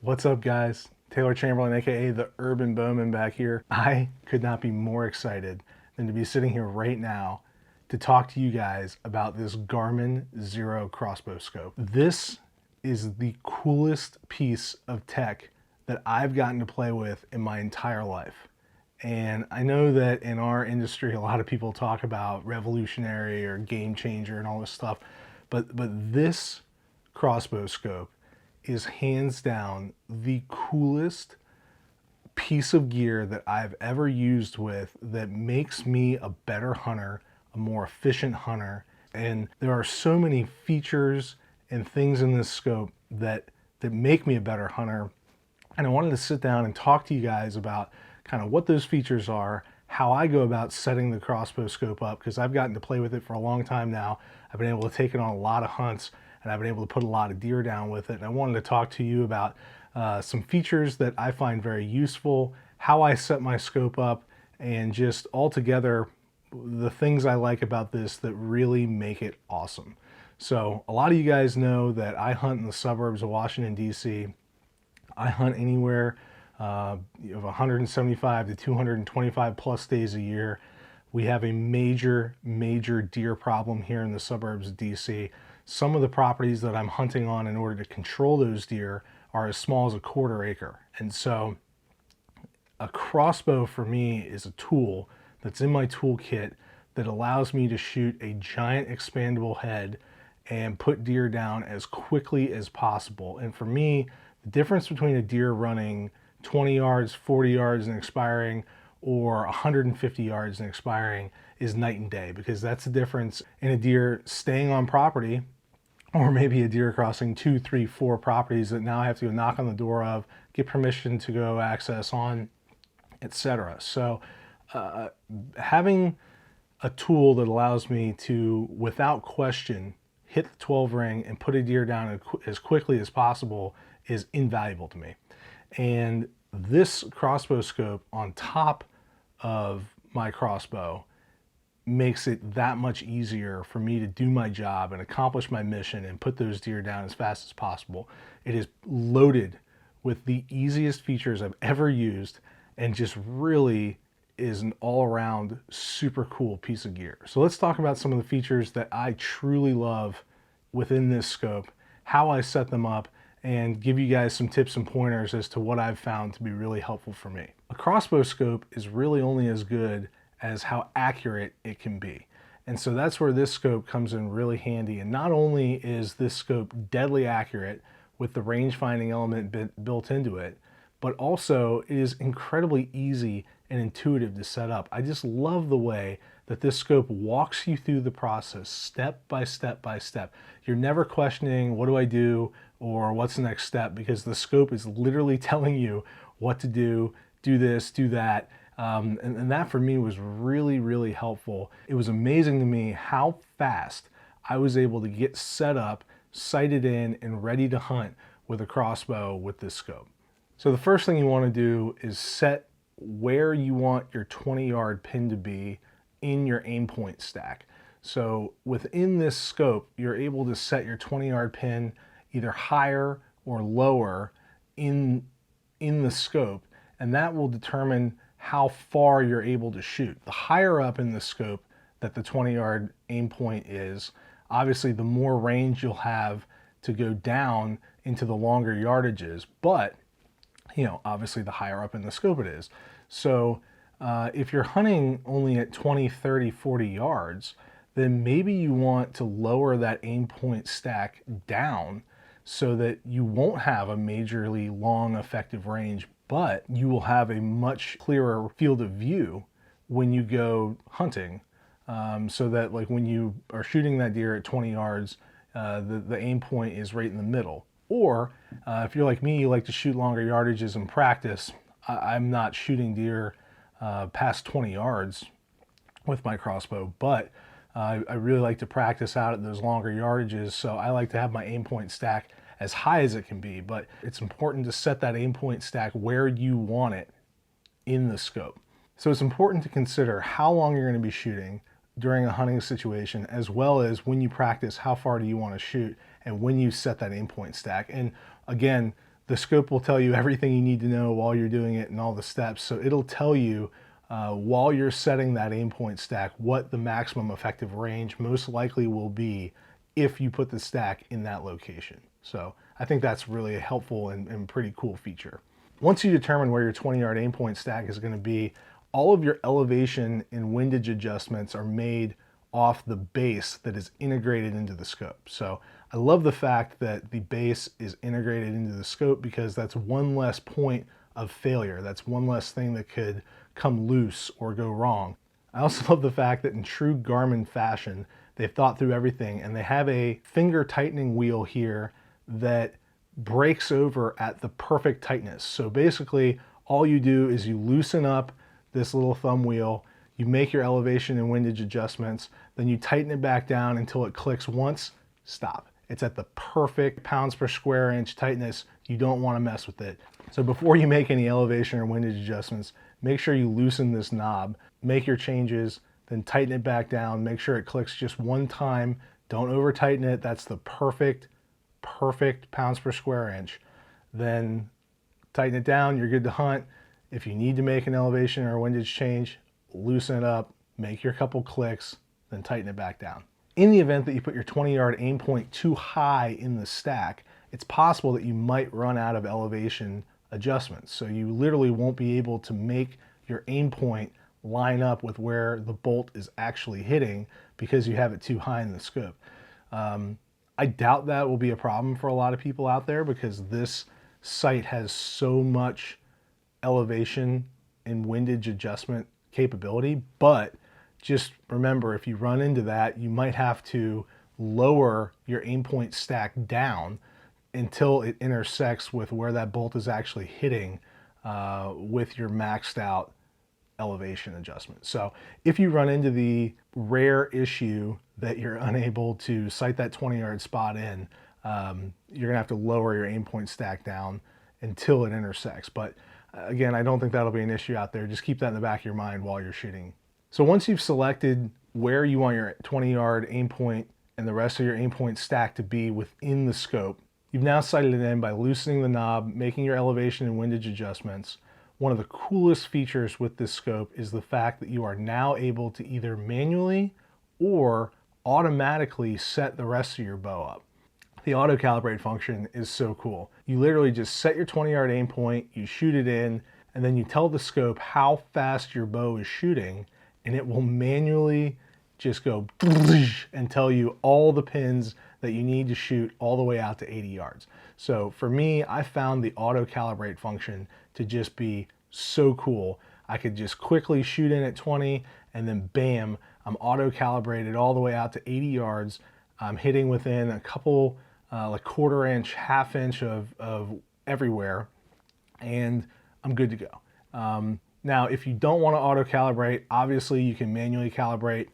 What's up, guys? Taylor Chamberlain, aka the Urban Bowman, back here. I could not be more excited than to be sitting here right now to talk to you guys about this Garmin Xero Crossbow Scope. This is the coolest piece of tech that I've gotten to play with in my entire life. And I know that in our industry, a lot of people talk about revolutionary or game changer and all this stuff, but this crossbow scope is hands down the coolest piece of gear that I've ever used with that makes me a better hunter, a more efficient hunter. And there are so many features and things in this scope that make me a better hunter. And I wanted to sit down and talk to you guys about kind of what those features are, how I go about setting the crossbow scope up, because I've gotten to play with it for a long time now. I've been able to take it on a lot of hunts, and I've been able to put a lot of deer down with it. And I wanted to talk to you about some features that I find very useful, how I set my scope up, and just altogether the things I like about this that really make it awesome. So a lot of you guys know that I hunt in the suburbs of Washington, D.C. I hunt anywhere of 175 to 225 plus days a year. We have a major deer problem here in the suburbs of DC. Some of the properties that I'm hunting on in order to control those deer are as small as a quarter acre. And so a crossbow for me is a tool that's in my toolkit that allows me to shoot a giant expandable head and put deer down as quickly as possible. And for me, the difference between a deer running 20 yards, 40 yards and expiring, or 150 yards and expiring is night and day, because that's the difference in a deer staying on property, or maybe a deer crossing 2, 3, 4 properties that now I have to go knock on the door of, get permission to go access on, etc. So having a tool that allows me to, without question, hit the 12 ring and put a deer down as quickly as possible is invaluable to me. And this crossbow scope on top of my crossbow makes it that much easier for me to do my job and accomplish my mission and put those deer down as fast as possible. It is loaded with the easiest features I've ever used and just really is an all-around super cool piece of gear. So let's talk about some of the features that I truly love within this scope, how I set them up, and give you guys some tips and pointers as to what I've found to be really helpful for me. A crossbow scope is really only as good as how accurate it can be. And so that's where this scope comes in really handy. And not only is this scope deadly accurate with the range finding element built into it, but also it is incredibly easy and intuitive to set up. I just love the way that this scope walks you through the process step by step by step. You're never questioning, what do I do, or what's the next step, because the scope is literally telling you what to do this, do that. And that for me was really helpful. It was amazing to me how fast I was able to get set up, sighted in, and ready to hunt with a crossbow with this scope. So the first thing you want to do is set where you want your 20-yard pin to be in your aim point stack. So within this scope, you're able to set your 20-yard pin either higher or lower in the scope, and that will determine how far you're able to shoot. The higher up in the scope that the 20-yard aim point is, obviously the more range you'll have to go down into the longer yardages, but obviously the higher up in the scope it is. So if you're hunting only at 20, 30, 40 yards, then maybe you want to lower that aim point stack down so that you won't have a majorly long effective range, but you will have a much clearer field of view when you go hunting, so that like when you are shooting that deer at 20 yards, the aim point is right in the middle. Or if you're like me, you like to shoot longer yardages in practice, I'm not shooting deer past 20 yards with my crossbow, but I really like to practice out at those longer yardages, so I like to have my aim point stack as high as it can be, but it's important to set that aim point stack where you want it in the scope. So it's important to consider how long you're going to be shooting during a hunting situation, as well as when you practice, how far do you want to shoot, and when you set that aim point stack. And again, The scope will tell you everything you need to know while you're doing it and all the steps. So it'll tell you while you're setting that aim point stack what the maximum effective range most likely will be if you put the stack in that location. So I think that's really a helpful and pretty cool feature. Once you determine where your 20-yard aim point stack is going to be, all of your elevation and windage adjustments are made off the base that is integrated into the scope. So I love the fact that the base is integrated into the scope, because that's one less point of failure. That's one less thing that could come loose or go wrong. I also love the fact that in true Garmin fashion, they've thought through everything, and they have a finger tightening wheel here that breaks over at the perfect tightness. So basically all you do is you loosen up this little thumb wheel, you make your elevation and windage adjustments, then you tighten it back down until it clicks once, stop. It's at the perfect pounds per square inch tightness. You don't want to mess with it. So before you make any elevation or windage adjustments, make sure you loosen this knob, make your changes, then tighten it back down, make sure it clicks just one time. Don't over tighten it. That's the perfect pounds per square inch. Then tighten it down, you're good to hunt. If you need to make an elevation or a windage change, loosen it up, make your couple clicks, then tighten it back down. In the event that you put your 20-yard aim point too high in the stack, it's possible that you might run out of elevation adjustments. So you literally won't be able to make your aim point line up with where the bolt is actually hitting because you have it too high in the scope. I doubt that will be a problem for a lot of people out there, because this sight has so much elevation and windage adjustment capability. But just remember, if you run into that, you might have to lower your aim point stack down until it intersects with where that bolt is actually hitting with your maxed out elevation adjustment. So if you run into the rare issue that you're unable to sight that 20-yard spot in, you're gonna have to lower your aim point stack down until it intersects. But again, I don't think that'll be an issue out there. Just keep that in the back of your mind while you're shooting. So once you've selected where you want your 20-yard aim point and the rest of your aim point stack to be within the scope, you've now sighted it in by loosening the knob, making your elevation and windage adjustments. One of the coolest features with this scope is the fact that you are now able to either manually or automatically set the rest of your bow up. The auto calibrate function is so cool. You literally just set your 20-yard aim point, you shoot it in, and then you tell the scope how fast your bow is shooting, and it will manually just go and tell you all the pins that you need to shoot all the way out to 80 yards. So for me, I found the auto calibrate function to just be so cool. I could just quickly shoot in at 20 and then bam, I'm auto calibrated all the way out to 80 yards. I'm hitting within a couple, like quarter inch, half inch of everywhere, and I'm good to go. Now, if you don't want to auto calibrate, obviously you can manually calibrate.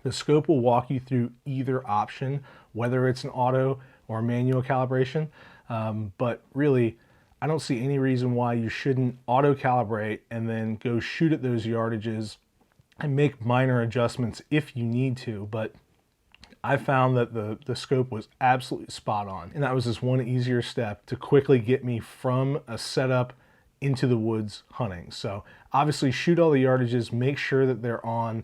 The scope will walk you through either option, whether it's an auto or manual calibration. But really, I don't see any reason why you shouldn't auto calibrate and then go shoot at those yardages and make minor adjustments if you need to. But I found that the scope was absolutely spot on. And that was just one easier step to quickly get me from a setup into the woods hunting. So obviously shoot all the yardages, make sure that they're on,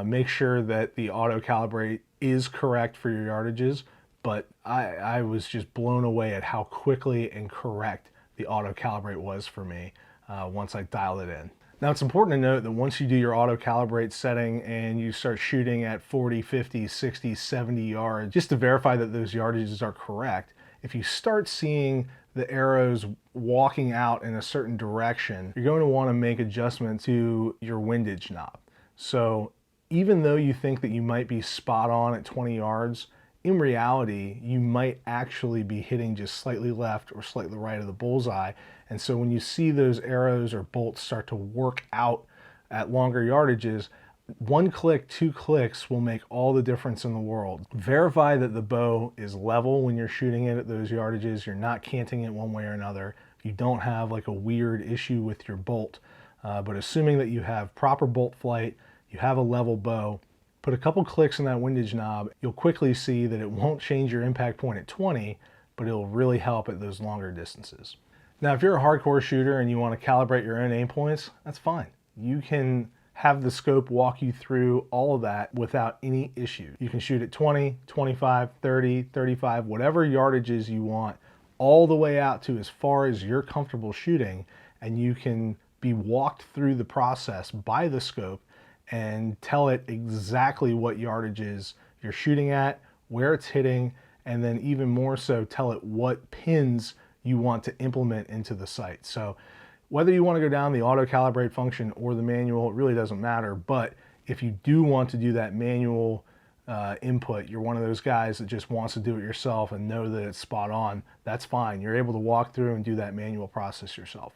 make sure that the auto calibrate is correct for your yardages. But I was just blown away at how quickly and correct the auto calibrate was for me once I dialed it in. Now it's important to note that once you do your auto calibrate setting and you start shooting at 40, 50, 60, 70 yards, just to verify that those yardages are correct, if you start seeing the arrows walking out in a certain direction, you're going to want to make adjustments to your windage knob. So even though you think that you might be spot on at 20 yards, in reality, you might actually be hitting just slightly left or slightly right of the bullseye. And so when you see those arrows or bolts start to work out at longer yardages, 1 click, 2 clicks will make all the difference in the world. Verify that the bow is level when you're shooting it at those yardages. You're not canting it one way or another. You don't have like a weird issue with your bolt. But assuming that you have proper bolt flight, you have a level bow, put a couple clicks in that windage knob, you'll quickly see that it won't change your impact point at 20, but it'll really help at those longer distances. Now, if you're a hardcore shooter and you want to calibrate your own aim points, that's fine. You can have the scope walk you through all of that without any issue. You can shoot at 20, 25, 30, 35, whatever yardages you want, all the way out to as far as you're comfortable shooting, and you can be walked through the process by the scope and tell it exactly what yardages you're shooting at, where it's hitting, and then even more so tell it what pins you want to implement into the sight. So whether you want to go down the auto calibrate function or the manual, it really doesn't matter. But if you do want to do that manual input, you're one of those guys that just wants to do it yourself and know that it's spot on, that's fine. You're able to walk through and do that manual process yourself.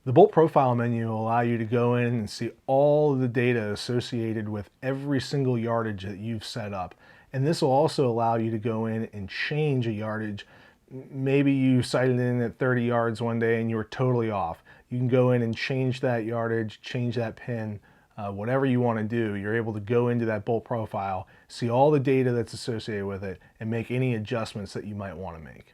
The bolt profile menu will allow you to go in and see all of the data associated with every single yardage that you've set up. And this will also allow you to go in and change a yardage. Maybe you sighted in at 30 yards one day and you were totally off. You can go in and change that yardage, change that pin, whatever you want to do. You're able to go into that bolt profile, see all the data that's associated with it, and make any adjustments that you might want to make.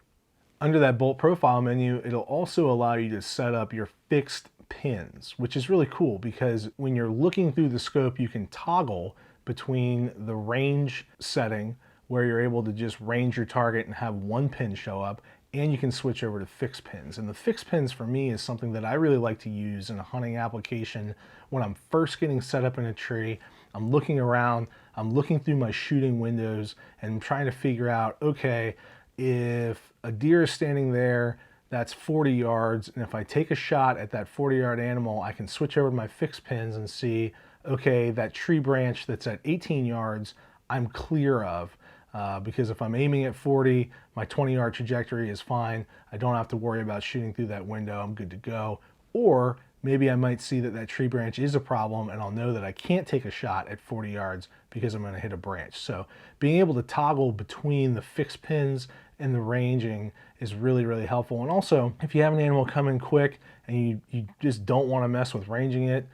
Under that bolt profile menu, it'll also allow you to set up your fixed pins, which is really cool because when you're looking through the scope, you can toggle between the range setting where you're able to just range your target and have one pin show up, and you can switch over to fixed pins. And the fixed pins for me is something that I really like to use in a hunting application when I'm first getting set up in a tree. I'm looking around, I'm looking through my shooting windows, and I'm trying to figure out, okay, if a deer is standing there, that's 40 yards, and if I take a shot at that 40-yard animal, I can switch over to my fixed pins and see, okay, that tree branch that's at 18 yards, I'm clear of. Because if I'm aiming at 40, my 20-yard trajectory is fine. I don't have to worry about shooting through that window. I'm good to go. Or maybe I might see that that tree branch is a problem, and I'll know that I can't take a shot at 40 yards because I'm going to hit a branch. So being able to toggle between the fixed pins and the ranging is really, really helpful. And also, if you have an animal come in quick and you just don't want to mess with ranging it,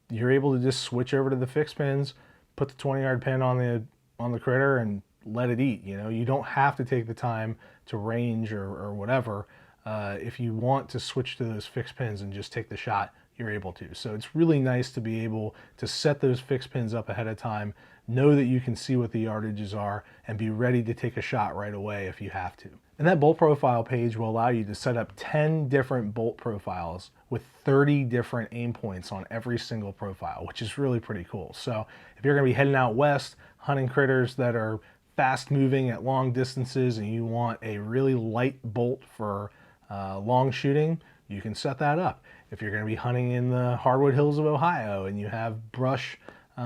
you're able to just switch over to the fixed pins, put the 20-yard pin on the critter, and let it eat. You know, you don't have to take the time to range or whatever. If you want to switch to those fixed pins and just take the shot, you're able to. So it's really nice to be able to set those fixed pins up ahead of time, know that you can see what the yardages are, and be ready to take a shot right away if you have to. And that bolt profile page will allow you to set up 10 different bolt profiles with 30 different aim points on every single profile, which is really pretty cool. So if you're going to be heading out west, hunting critters that are fast moving at long distances and you want a really light bolt for long shooting, you can set that up. If you're going to be hunting in the hardwood hills of Ohio and you have brush, you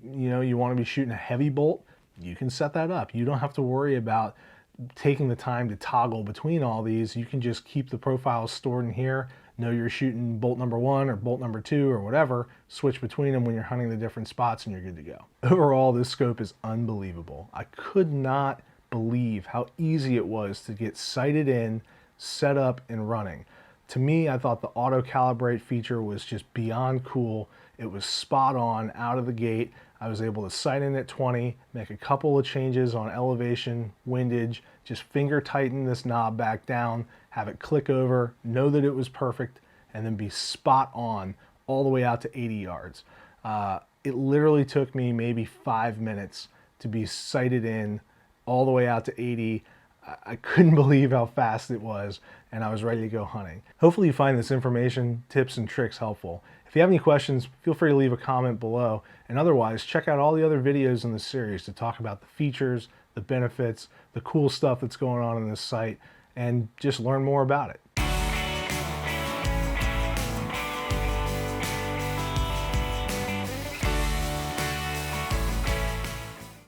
know, you want to be shooting a heavy bolt, you can set that up. You don't have to worry about taking the time to toggle between all these. You can just keep the profiles stored in here, know you're shooting bolt number 1 or bolt number 2 or whatever, switch between them when you're hunting the different spots, and you're good to go. Overall, this scope is unbelievable. I could not believe how easy it was to get sighted in, set up, and running. To me, I thought the auto calibrate feature was just beyond cool. It was spot on out of the gate. I was able to sight in at 20, make a couple of changes on elevation, windage, just finger tighten this knob back down, have it click over, know that it was perfect, and then be spot on all the way out to 80 yards. It literally took me maybe 5 minutes to be sighted in all the way out to 80. I couldn't believe how fast it was, and I was ready to go hunting. Hopefully you find this information, tips, and tricks helpful. If you have any questions, feel free to leave a comment below, and otherwise check out all the other videos in this series to talk about the features, the benefits, the cool stuff that's going on in this site, and just learn more about it.